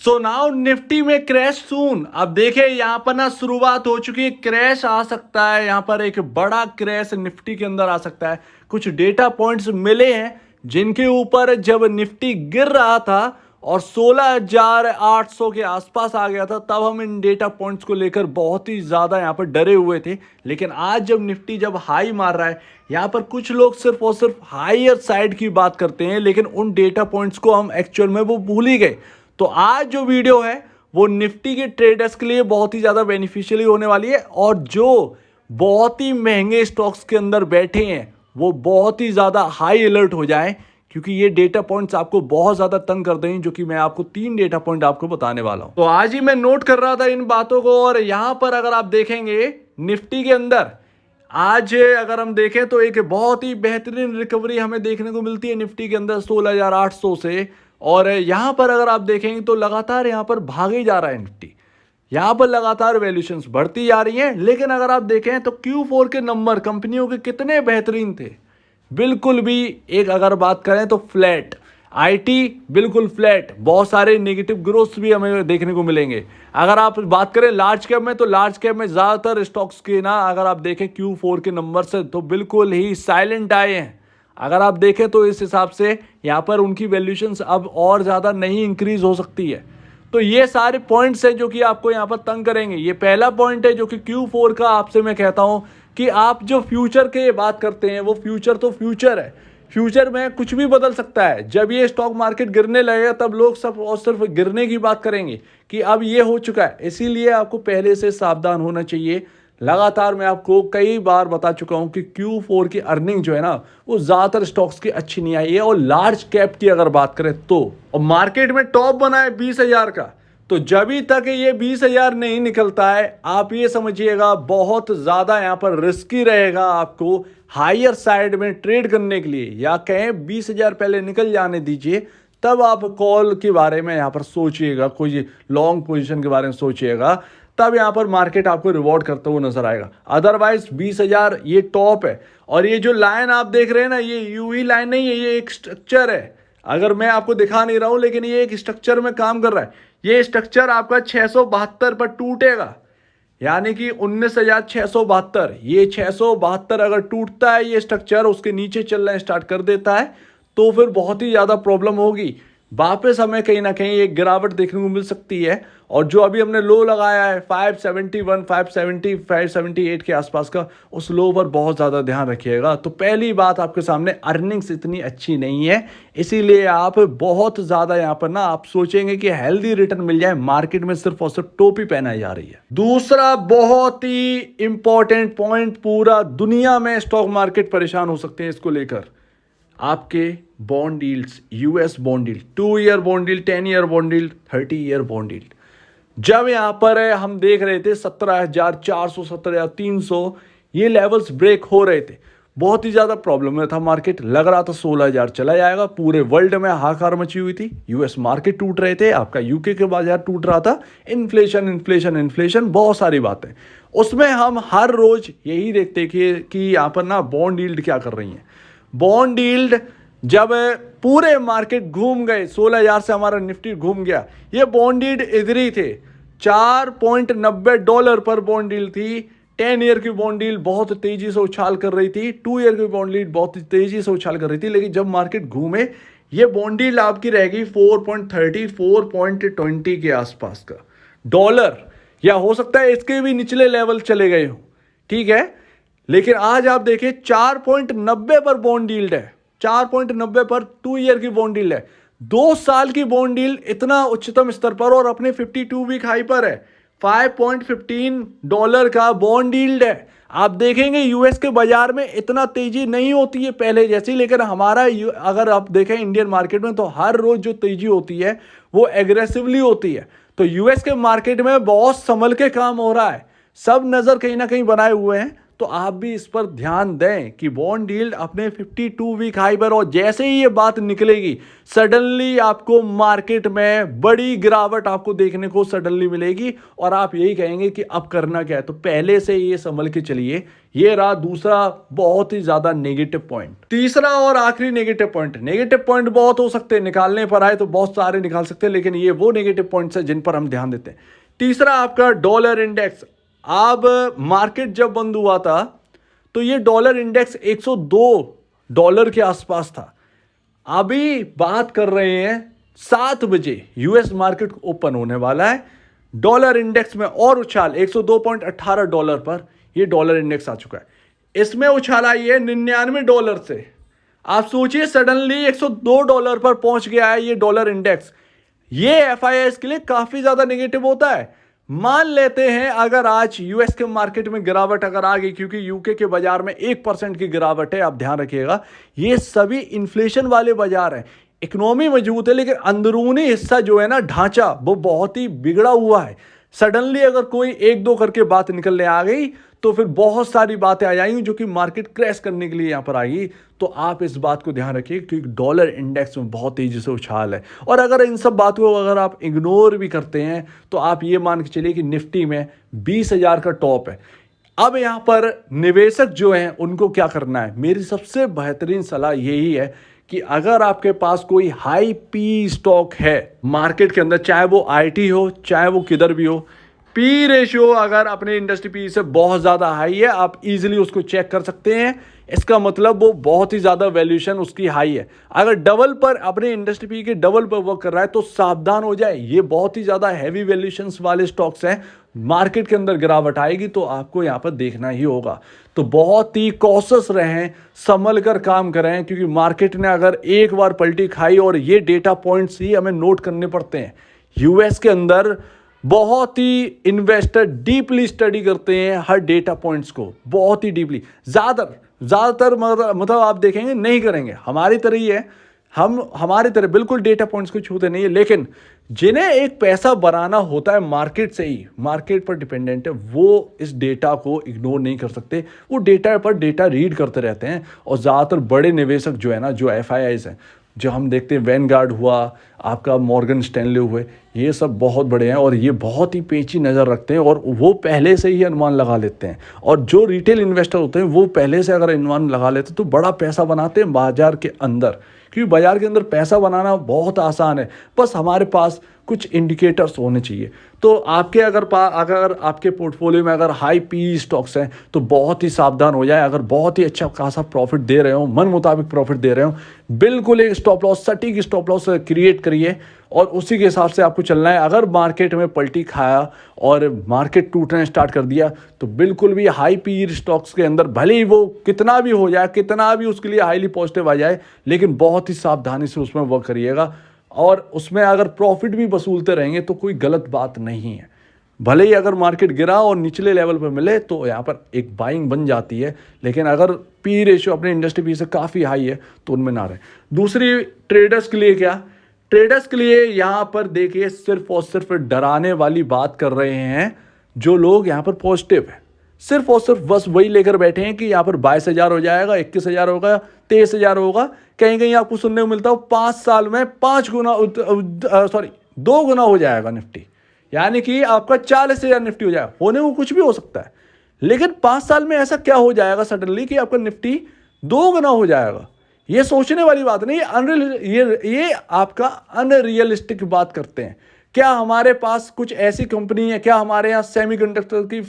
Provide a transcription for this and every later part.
So now Nifty में crash सून। अब देखें यहाँ पर ना शुरुआत हो चुकी है, क्रैश आ सकता है, यहाँ पर एक बड़ा क्रैश निफ्टी के अंदर आ सकता है। कुछ डेटा पॉइंट्स मिले हैं जिनके ऊपर जब निफ्टी गिर रहा था और 16,800 के आसपास आ गया था, तब हम इन डेटा पॉइंट्स को लेकर बहुत ही ज़्यादा यहाँ पर डरे हुए थे। लेकिन आज जब निफ्टी जब हाई मार रहा है, यहाँ पर कुछ लोग सिर्फ और सिर्फ हायर साइड की बात करते हैं, लेकिन उन डेटा पॉइंट्स को हम एक्चुअल में वो भूल ही गए। तो आज जो वीडियो है वो निफ्टी के ट्रेडर्स के लिए बहुत ही ज़्यादा बेनिफिशियली होने वाली है, और जो बहुत ही महंगे स्टॉक्स के अंदर बैठे हैं वो बहुत ही ज़्यादा हाई अलर्ट हो जाएं, क्योंकि ये डेटा पॉइंट्स आपको बहुत ज़्यादा तंग कर देंगे, जो कि मैं आपको 3 डेटा पॉइंट आपको बताने वाला हूं। तो आज ही मैं नोट कर रहा था इन बातों को, और यहां पर अगर आप देखेंगे निफ्टी के अंदर आज अगर हम देखें तो एक बहुत ही बेहतरीन रिकवरी हमें देखने को मिलती है निफ्टी के अंदर 16,800 से। और यहां पर अगर आप देखेंगे तो लगातार यहां पर भागे जा रहा है निफ्टी, यहां पर लगातार वैल्यूएशंस बढ़ती जा रही हैं। लेकिन अगर आप देखें तो Q4 के नंबर कंपनियों के कितने बेहतरीन थे, बिल्कुल भी एक अगर बात करें तो फ्लैट, आईटी बिल्कुल फ्लैट, बहुत सारे नेगेटिव ग्रोथ भी हमें देखने को मिलेंगे। अगर आप बात करें लार्ज कैप में, तो लार्ज कैप में ज़्यादातर स्टॉक्स के ना अगर आप देखें Q4 के नंबर से तो बिल्कुल ही साइलेंट आए हैं। अगर आप देखें तो इस हिसाब से यहाँ पर उनकी वैल्यूएशंस अब और ज़्यादा नहीं इंक्रीज हो सकती है। तो ये सारे पॉइंट्स हैं जो कि आपको यहाँ पर तंग करेंगे। ये पहला पॉइंट है जो कि Q4 का आपसे मैं कहता हूँ कि आप जो फ्यूचर के बात करते हैं वो फ्यूचर तो फ्यूचर है, फ्यूचर में कुछ भी बदल सकता है। जब ये स्टॉक मार्केट गिरने लगेगा तब लोग सब और सिर्फ गिरने की बात करेंगे कि अब ये हो चुका है, इसीलिए आपको पहले से सावधान होना चाहिए। लगातार मैं आपको कई बार बता चुका हूं कि Q4 की अर्निंग जो है ना वो ज़्यादातर स्टॉक्स की अच्छी नहीं आई है, और लार्ज कैप की अगर बात करें तो, और मार्केट में टॉप बना है 20,000 का। तो जब तक ये 20,000 नहीं निकलता है, आप ये समझिएगा बहुत ज़्यादा यहाँ पर रिस्की रहेगा आपको हायर साइड में ट्रेड करने के लिए, या कहें 20,000 पहले निकल जाने दीजिए, तब आप कॉल के बारे में यहाँ पर सोचिएगा, कोई लॉन्ग पोजीशन के बारे में सोचिएगा, तब यहाँ पर मार्केट आपको रिवॉर्ड करता हुआ नजर आएगा। अदरवाइज 20,000 ये टॉप है, और ये जो लाइन आप देख रहे हैं ना, ये यूवी लाइन नहीं है, ये एक स्ट्रक्चर है। अगर मैं आपको दिखा नहीं रहा हूं, लेकिन ये एक स्ट्रक्चर में काम कर रहा है। ये स्ट्रक्चर आपका 672 पर टूटेगा, यानी कि 19,672, ये 672 अगर टूटता है ये स्ट्रक्चर, उसके नीचे चलना स्टार्ट कर देता है, तो फिर बहुत ही ज़्यादा प्रॉब्लम होगी। वापस हमें कहीं ना कहीं एक गिरावट देखने को मिल सकती है। और जो अभी हमने लो लगाया है 571, 570, 578 के आसपास का, उस लो पर बहुत ज़्यादा ध्यान रखिएगा। तो पहली बात आपके सामने अर्निंग्स इतनी अच्छी नहीं है, इसीलिए आप बहुत ज़्यादा यहाँ पर ना आप सोचेंगे कि हेल्दी रिटर्न मिल जाए, मार्केट में सिर्फ और सिर्फ टोपी पहनाई जा रही है। दूसरा बहुत ही इंपॉर्टेंट पॉइंट, पूरा दुनिया में स्टॉक मार्केट परेशान हो सकते हैं इसको लेकर, आपके bond yields, US bond yield, 2 year bond yield, 10 year bond yield, 30 year bond yield. जब यहाँ पर हम देख रहे थे 17,400, 17,300 ये लेवल्स ब्रेक हो रहे थे, बहुत ही ज़्यादा प्रॉब्लम में था मार्केट। लग रहा था 16,000 चला जाएगा, पूरे वर्ल्ड में हाहाकार मची हुई थी, यूएस मार्केट टूट रहे थे, आपका यूके के बाजार टूट रहा था, इन्फ्लेशन इन्फ्लेशन इन्फ्लेशन, बहुत सारी बातें। उसमें हम हर रोज यही देखते कि यहाँ पर ना बॉन्ड यील्ड क्या कर रही है। बॉन्ड यील्ड जब पूरे मार्केट घूम गए, 16,000 से हमारा निफ्टी घूम गया, ये बॉन्ड यील्ड इधर ही थे, $4.90 पर बॉन्ड यील्ड थी। 10 ईयर की बॉन्ड यील्ड बहुत तेजी से उछाल कर रही थी, 2 ईयर की बॉन्ड यील्ड बहुत तेजी से उछाल कर रही थी। लेकिन जब मार्केट घूमे, ये बॉन्ड यील्ड आपकी रहेगी 4.30, 4.20 के आसपास का डॉलर, या हो सकता है इसके भी निचले लेवल चले गए हो, ठीक है। लेकिन आज आप देखिए 4.90 पर बॉन्ड यील्ड है, 4.90 पर 2 ईयर की बॉन्ड यील्ड है, 2 साल की बॉन्ड यील्ड इतना उच्चतम स्तर पर, और अपने 52 वीक हाई पर है। $5.15 का बॉन्ड यील्ड है। आप देखेंगे यूएस के बाजार में इतना तेजी नहीं होती है पहले जैसी, लेकिन हमारा अगर आप देखें इंडियन मार्केट में, तो हर रोज जो तेजी होती है वो एग्रेसिवली होती है। तो यूएस के मार्केट में बहुत संभल के काम हो रहा है, सब नजर कहीं ना कहीं बनाए हुए हैं। तो आप भी इस पर ध्यान दें कि बॉन्ड यील्ड अपने 52 वीक हाई पर, और जैसे ही ये बात निकलेगी सडनली आपको मार्केट में बड़ी गिरावट आपको देखने को सडनली मिलेगी और आप यही कहेंगे कि अब करना क्या है। तो पहले से ये संभल के चलिए। ये रहा दूसरा बहुत ही ज्यादा नेगेटिव पॉइंट। तीसरा और आखिरी नेगेटिव पॉइंट बहुत हो सकते हैं, निकालने पर आए तो बहुत सारे निकाल सकते हैं, लेकिन ये वो नेगेटिव पॉइंट्स है जिन पर हम ध्यान देते हैं। तीसरा आपका डॉलर इंडेक्स। अब मार्केट जब बंद हुआ था तो ये डॉलर इंडेक्स 102 डॉलर के आसपास था। अभी बात कर रहे हैं 7 बजे यूएस मार्केट ओपन होने वाला है, डॉलर इंडेक्स में और उछाल 102.18 डॉलर पर ये डॉलर इंडेक्स आ चुका है। इसमें उछाल आई है 99 डॉलर से। आप सोचिए सडनली 102 डॉलर पर पहुंच गया है ये डॉलर इंडेक्स। ये एफआईआई के लिए काफी ज्यादा नेगेटिव होता है। मान लेते हैं अगर आज यूएस के मार्केट में गिरावट अगर आ गई, क्योंकि यूके के बाजार में 1% की गिरावट है, आप ध्यान रखिएगा। ये सभी इन्फ्लेशन वाले बाजार हैं, इकोनॉमी मजबूत है, लेकिन अंदरूनी हिस्सा जो है ना, ढांचा, वो बहुत ही बिगड़ा हुआ है। सडनली अगर कोई एक दो करके बात निकलने आ गई तो फिर बहुत सारी बातें आ जाएंगी जो कि मार्केट क्रैश करने के लिए यहां पर आएगी। तो आप इस बात को ध्यान रखिए क्योंकि डॉलर इंडेक्स में बहुत तेजी से उछाल है। और अगर इन सब बातों को अगर आप इग्नोर भी करते हैं तो आप ये मान के चलिए कि निफ्टी में 20,000 का टॉप है। अब यहां पर निवेशक जो हैं उनको क्या करना है, मेरी सबसे बेहतरीन सलाह यही है कि अगर आपके पास कोई हाई पी स्टॉक है मार्केट के अंदर, चाहे वो आईटी हो चाहे वो किधर भी हो, पी रेशियो अगर अपने इंडस्ट्री पी से बहुत ज़्यादा हाई है, आप इजीली उसको चेक कर सकते हैं। इसका मतलब वो बहुत ही ज़्यादा वैल्यूएशन उसकी हाई है। अगर डबल पर अपने इंडस्ट्री पी के डबल पर वर्क कर रहा है तो सावधान हो जाए, ये बहुत ही ज़्यादा हैवी वैल्यूएशंस वाले स्टॉक्स हैं। मार्केट के अंदर गिरावट आएगी तो आपको यहाँ पर देखना ही होगा। तो बहुत ही कॉशियस रहें, संभल कर काम करें, क्योंकि मार्केट ने अगर एक बार पलटी खाई, और ये डेटा पॉइंट्स ही हमें नोट करने पड़ते हैं। यूएस के अंदर बहुत ही इन्वेस्टर डीपली स्टडी करते हैं हर डेटा पॉइंट्स को, बहुत ही डीपली। ज़्यादातर मतलब आप देखेंगे नहीं करेंगे, हमारी तरह ही है, हम हमारी तरह बिल्कुल डेटा पॉइंट्स को छूते नहीं है। लेकिन जिन्हें एक पैसा बनाना होता है मार्केट से ही, मार्केट पर डिपेंडेंट है, वो इस डेटा को इग्नोर नहीं कर सकते। वो डेटा पर डेटा रीड करते रहते हैं। और ज़्यादातर बड़े निवेशक जो है ना, जो एफआईआईज हैं, जो हम देखते हैं, वैनगार्ड हुआ, आपका मॉर्गन स्टैनले हुए, ये सब बहुत बड़े हैं और ये बहुत ही पेची नज़र रखते हैं और वो पहले से ही अनुमान लगा लेते हैं। और जो रिटेल इन्वेस्टर होते हैं वो पहले से अगर अनुमान लगा लेते हैं तो बड़ा पैसा बनाते हैं बाजार के अंदर, क्योंकि बाजार के अंदर पैसा बनाना बहुत आसान है। बस हमारे पास कुछ इंडिकेटर्स होने चाहिए। तो आपके अगर आपके पोर्टफोलियो में अगर हाई पी स्टॉक्स हैं तो बहुत ही सावधान हो जाए। अगर बहुत ही अच्छा खासा प्रॉफिट दे रहे हो, मन मुताबिक प्रॉफिट दे रहे हो, बिल्कुल एक स्टॉप लॉस, सटीक स्टॉप लॉस क्रिएट करिए और उसी के हिसाब से आपको चलना है। अगर मार्केट में पलटी खाया और मार्केट टूटने स्टार्ट कर दिया तो बिल्कुल भी हाई पी स्टॉक्स के अंदर भले ही वो कितना भी हो जाए, कितना भी उसके लिए हाईली पॉजिटिव आ जाए, लेकिन बहुत ही सावधानी से उसमें वर्क करिएगा। और उसमें अगर प्रॉफिट भी वसूलते रहेंगे तो कोई गलत बात नहीं है। भले ही अगर मार्केट गिरा और निचले लेवल पर मिले तो यहाँ पर एक बाइंग बन जाती है, लेकिन अगर पी रेशियो अपने इंडस्ट्री पी से काफ़ी हाई है तो उनमें ना रहे। दूसरी, ट्रेडर्स के लिए क्या, ट्रेडर्स के लिए यहाँ पर देखिए सिर्फ और सिर्फ डराने वाली बात कर रहे हैं जो लोग यहाँ पर पॉजिटिव है। सिर्फ और सिर्फ बस वही लेकर बैठे हैं कि यहाँ पर 22,000 हो जाएगा, 21,000 होगा, 23,000 होगा। कहीं कहीं आपको सुनने को मिलता हो 5 साल में 2 गुना हो जाएगा निफ्टी, यानी कि आपका 40,000 निफ्टी हो जाएगा। होने को कुछ भी हो सकता है, लेकिन 5 साल में ऐसा क्या हो जाएगा सडनली कि आपका निफ्टी 2 गुना हो जाएगा। ये सोचने वाली बात नहीं, ये आपका अनरियलिस्टिक बात करते हैं। क्या हमारे पास कुछ ऐसी कंपनी है, क्या हमारे यहाँ सेमीकंडक्टर की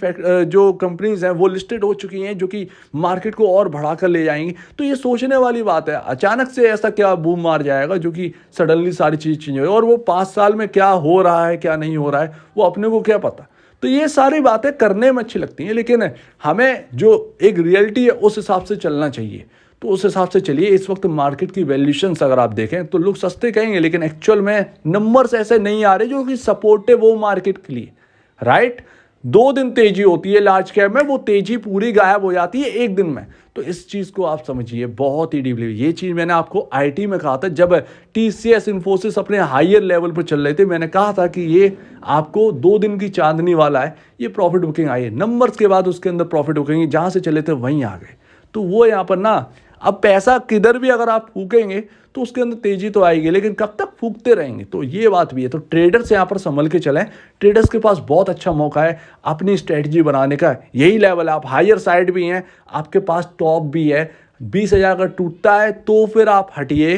जो कंपनीज हैं वो लिस्टेड हो चुकी हैं जो कि मार्केट को और बढ़ाकर ले जाएंगी? तो ये सोचने वाली बात है। अचानक से ऐसा क्या बूम मार जाएगा जो कि सडनली सारी चीज़ चेंज हो, और वो 5 साल में क्या हो रहा है क्या नहीं हो रहा है वो अपने को क्या पता। तो ये सारी बातें करने में अच्छी लगती हैं, लेकिन हमें जो एक रियलिटी है उस हिसाब से चलना चाहिए। तो उस हिसाब से चलिए। इस वक्त मार्केट की वैल्यूएशंस अगर आप देखें तो लोग सस्ते कहेंगे, लेकिन एक्चुअल में नंबर्स ऐसे नहीं आ रहे जो कि सपोर्टिव हो मार्केट के लिए, राइट। 2 दिन तेजी होती है लार्ज कैप में, वो तेजी पूरी गायब हो जाती है एक दिन में। तो इस चीज़ को आप समझिए बहुत ही डीपली। ये चीज़ मैंने आपको आईटी में कहा था, जब टीसीएस इन्फोसिस अपने हायर लेवल पर चल रहे थे, मैंने कहा था कि ये आपको 2 दिन की चांदनी वाला है। ये प्रॉफिट बुकिंग आई है, नंबर्स के बाद उसके अंदर प्रॉफिट बुकिंग जहाँ से चले थे वहीं आ गए। तो वो यहाँ पर ना, अब पैसा किधर भी अगर आप फूकेंगे तो उसके अंदर तेजी तो आएगी, लेकिन कब तक फूकते रहेंगे, तो ये बात भी है। तो ट्रेडर्स यहाँ पर संभल के चलें। ट्रेडर्स के पास बहुत अच्छा मौका है अपनी स्ट्रेटजी बनाने का। यही लेवल है, आप हायर साइड भी हैं, आपके पास टॉप भी है। 20,000 अगर टूटता है तो फिर आप हटिए,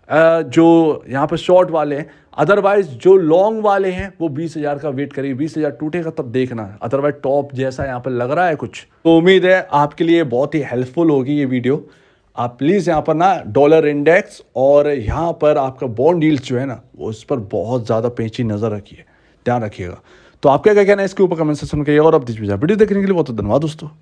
जो यहाँ पर शॉर्ट वाले हैं। अदरवाइज जो लॉन्ग वाले हैं वो 20,000 का वेट करिए, 20,000 टूटेगा तब देखना। अदरवाइज टॉप जैसा यहाँ पर लग रहा है कुछ, तो उम्मीद है आपके लिए बहुत ही हेल्पफुल होगी ये वीडियो। आप प्लीज़ यहाँ पर ना डॉलर इंडेक्स और यहाँ पर आपका बॉन्ड यील्ड्स जो है ना, वो इस पर बहुत ज़्यादा पेंची नज़र रखिए, ध्यान रखिएगा। तो आपका क्या कहना है इसके ऊपर कमेंट सेक्शन में कहिए। और अब वीडियो देखने के लिए बहुत धन्यवाद दोस्तों।